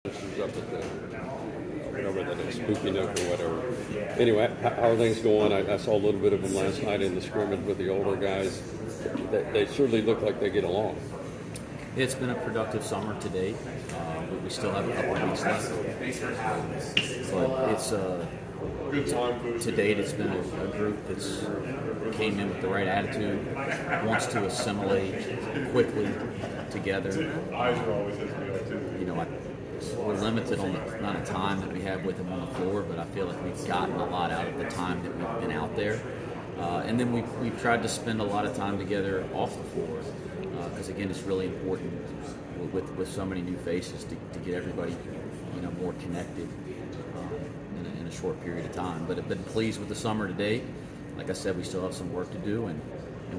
She's up at the whatever that is, Spooky Nook or whatever. Anyway, how are things going? I saw a little bit of them last night in the scrimmage with the older guys. They certainly look like they get along. It's been a productive summer to date. We still have a couple of weeks left, but to date it's been a group that's came in with the right attitude, wants to assimilate quickly together. We're limited on the amount of time that we have with them on the floor, but I feel like we've gotten a lot out of the time that we've been out there. And then we've tried to spend a lot of time together off the floor, because again, it's really important with so many new faces to get everybody more connected in a short period of time. But I've been pleased with the summer to date. Like I said, we still have some work to do, and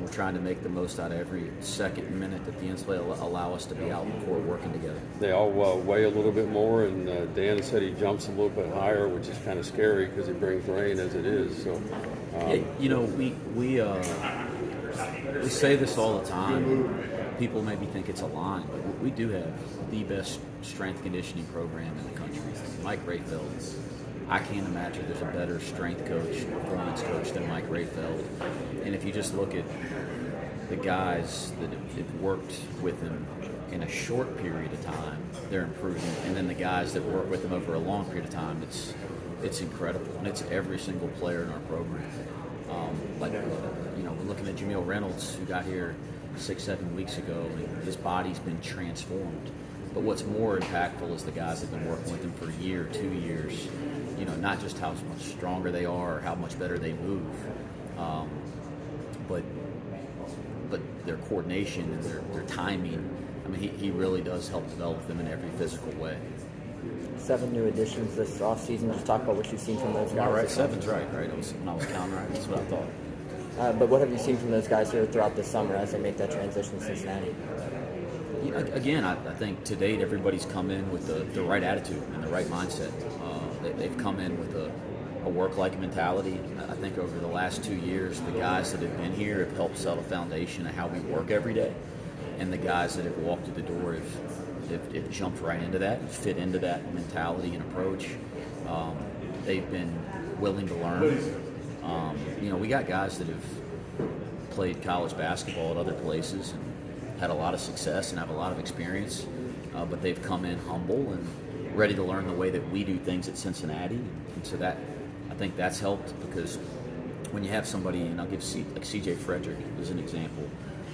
we're trying to make the most out of every second and minute that the NCAA allow us to be out in the court working together. They all weigh a little bit more, and Dan said he jumps a little bit higher, which is kind of scary because he brings rain as it is. So, we say this all the time. People maybe think it's a line, but we do have the best strength conditioning program in the country. Mike Rayfeld. I can't imagine there's a better strength coach, performance coach than Mike Rayfeld. And if you just look at the guys that have worked with him in a short period of time, they're improving. And then the guys that work with him over a long period of time, it's incredible. And it's every single player in our program. We're looking at Jameel Reynolds, who got here 6-7 weeks ago, and his body's been transformed. But what's more impactful is the guys that have been working with him for a year, 2 years. Not just how much stronger they are or how much better they move, but their coordination and their timing. I mean, he really does help develop them in every physical way. 7 new additions this offseason. Just talk about what you've seen from those guys. All right, 7's right. When I was counting right, that's what I thought. But what have you seen from those guys here throughout the summer as they make that transition to Cincinnati? Again, I think to date everybody's come in with the right attitude and the right mindset. They've come in with a work-like mentality. I think over the last 2 years, the guys that have been here have helped set a foundation of how we work every day. And the guys that have walked through the door have jumped right into that and fit into that mentality and approach. They've been willing to learn. We got guys that have played college basketball at other places and had a lot of success and have a lot of experience, but they've come in humble and ready to learn the way that we do things at Cincinnati. And so that, I think that's helped, because when you have somebody, and I'll give C.J. Frederick as an example,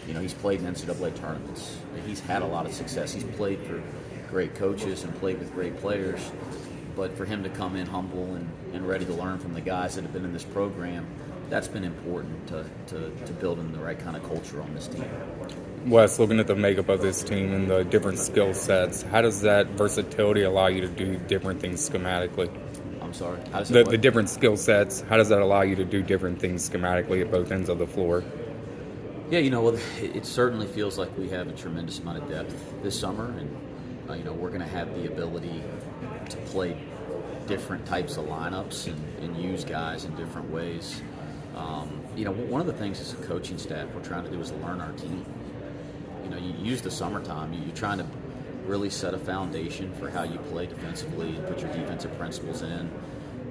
he's played in NCAA tournaments. He's had a lot of success. He's played for great coaches and played with great players. But for him to come in humble and ready to learn from the guys that have been in this program, that's been important to building the right kind of culture on this team. Wes, looking at the makeup of this team and the different skill sets, how does that versatility allow you to do different things schematically? I'm sorry? The different skill sets, how does that allow you to do different things schematically at both ends of the floor? Yeah, it certainly feels like we have a tremendous amount of depth this summer, and we're going to have the ability to play different types of lineups and use guys in different ways. One of the things as a coaching staff we're trying to do is learn our team. You use the summertime, you're trying to really set a foundation for how you play defensively and put your defensive principles in.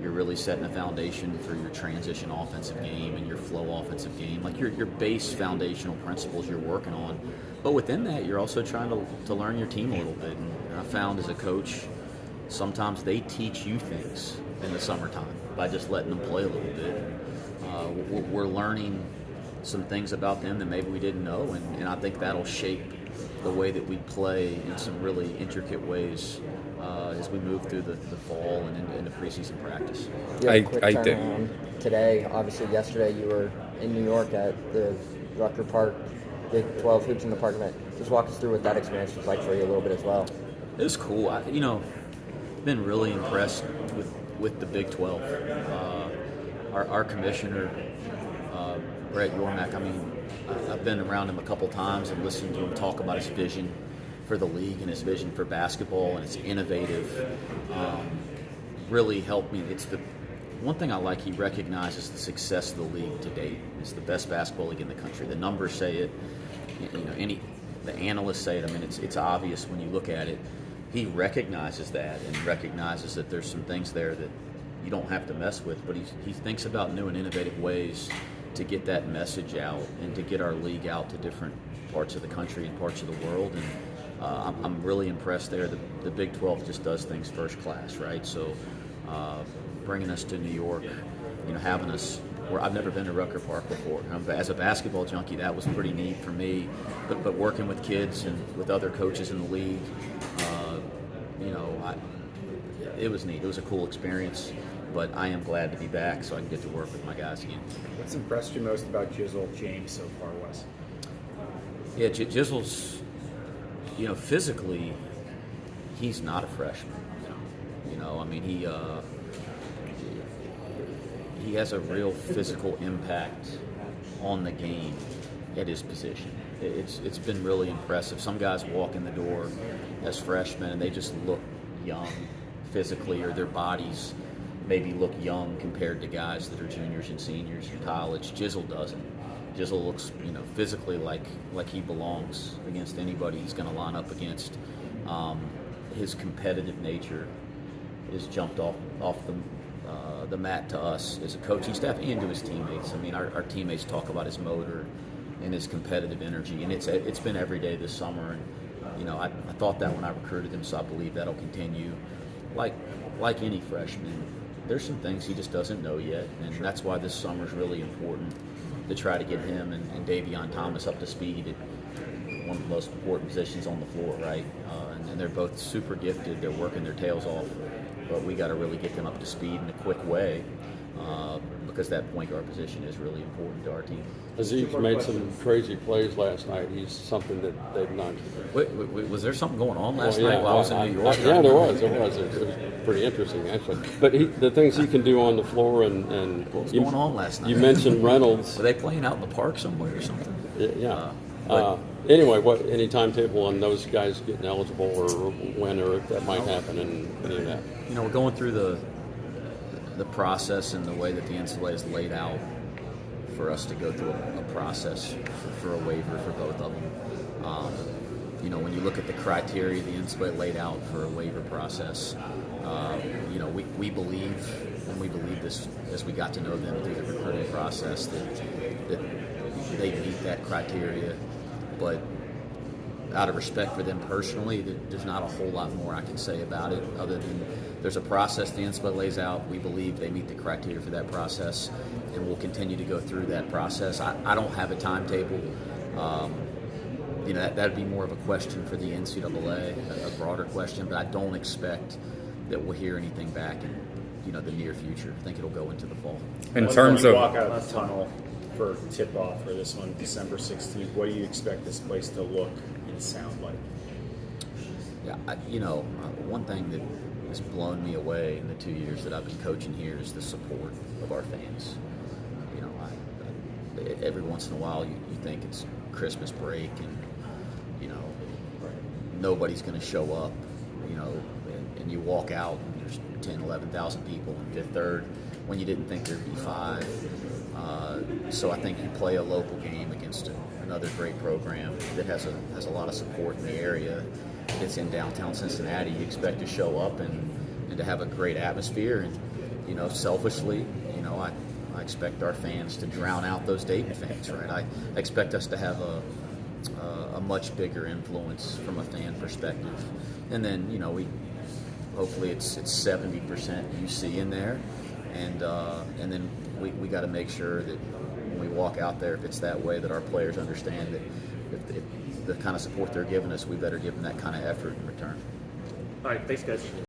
You're really setting a foundation for your transition offensive game and your flow offensive game, like your base foundational principles you're working on. But within that, you're also trying to learn your team a little bit. And I found as a coach, sometimes they teach you things in the summertime by just letting them play a little bit. We're learning some things about them that maybe we didn't know, and I think that'll shape the way that we play in some really intricate ways as we move through the fall and into preseason practice. Yeah, quick turnaround today. Obviously, yesterday you were in New York at the Rucker Park Big 12 Hoops in the Park event. Just walk us through what that experience was like for you a little bit as well. It was cool. Been really impressed with the Big 12. Our commissioner, Brett Yormack, I've been around him a couple times and listened to him talk about his vision for the league and his vision for basketball, and it's innovative. Really helped me. It's the one thing I like. He recognizes the success of the league to date. It's the best basketball league in the country. The numbers say it. The analysts say it. It's obvious when you look at it. he recognizes that and recognizes that there's some things there that you don't have to mess with, but he thinks about new and innovative ways to get that message out and to get our league out to different parts of the country and parts of the world. And I'm really impressed there. The Big 12 just does things first class, right? So bringing us to New York, having us where I've never been to Rucker Park before. As a basketball junkie, that was pretty neat for me. But working with kids and with other coaches in the league, it was neat. It was a cool experience. But I am glad to be back so I can get to work with my guys again. What's impressed you most about Jizzle James so far, Wes? Yeah, Jizzle's, physically, he's not a freshman. He has a real physical impact on the game at his position. It's been really impressive. Some guys walk in the door as freshmen and they just look young physically, or their bodies maybe look young compared to guys that are juniors and seniors in college. Jizzle doesn't. Jizzle looks, physically like he belongs against anybody he's going to line up against. His competitive nature is jumped off the mat to us as a coaching staff and to his teammates. Our teammates talk about his motor and his competitive energy, and it's been every day this summer. And I thought that when I recruited him, so I believe that'll continue. Like any freshman, there's some things he just doesn't know yet, and that's why this summer is really important to try to get him and Davion Thomas up to speed at one of the most important positions on the floor, right? And they're both super gifted. They're working their tails off, but we got to really get them up to speed in a quick way because that point guard position is really important to our team. Aziz made some crazy plays last night. He's something that they've not. Wait, was there something going on last night while I was in New York? Yeah, there was. It was pretty interesting, actually. But the things he can do on the floor and What was going on last night? You mentioned Reynolds. Were they playing out in the park somewhere or something? Yeah. Anyway, any timetable on those guys getting eligible, or when, or if that might happen, and any of that? We're going through the process and the way that the NCAA is laid out for us to go through a process for a waiver for both of them. When you look at the criteria the NCAA laid out for a waiver process, we believe this as we got to know them through the recruiting process that they meet that criteria. But out of respect for them personally, there's not a whole lot more I can say about it other than there's a process the NCAA lays out. We believe they meet the criteria for that process, and we'll continue to go through that process. I don't have a timetable. That'd be more of a question for the NCAA, a broader question, but I don't expect that we'll hear anything back in the near future. I think it'll go into the fall. In terms When of you walk out the tunnel for tip-off for this one, December 16th, what do you expect this place to look and sound like? Yeah, one thing that has blown me away in the 2 years that I've been coaching here is the support of our fans. Every once in a while you think it's Christmas break and nobody's going to show up, and you walk out and there's 10, 11,000 people in Fifth Third when you didn't think there'd be 5. So I think you play a local game against another great program that has a lot of support in the area. It's in downtown Cincinnati. You expect to show up and to have a great atmosphere. And selfishly, I expect our fans to drown out those Dayton fans, right? I expect us to have a much bigger influence from a fan perspective. And then we hopefully it's 70% UC in there, and then we got to make sure that when we walk out there, if it's that way, that our players understand that if the kind of support they're giving us, we better give them that kind of effort in return. All right, thanks, guys.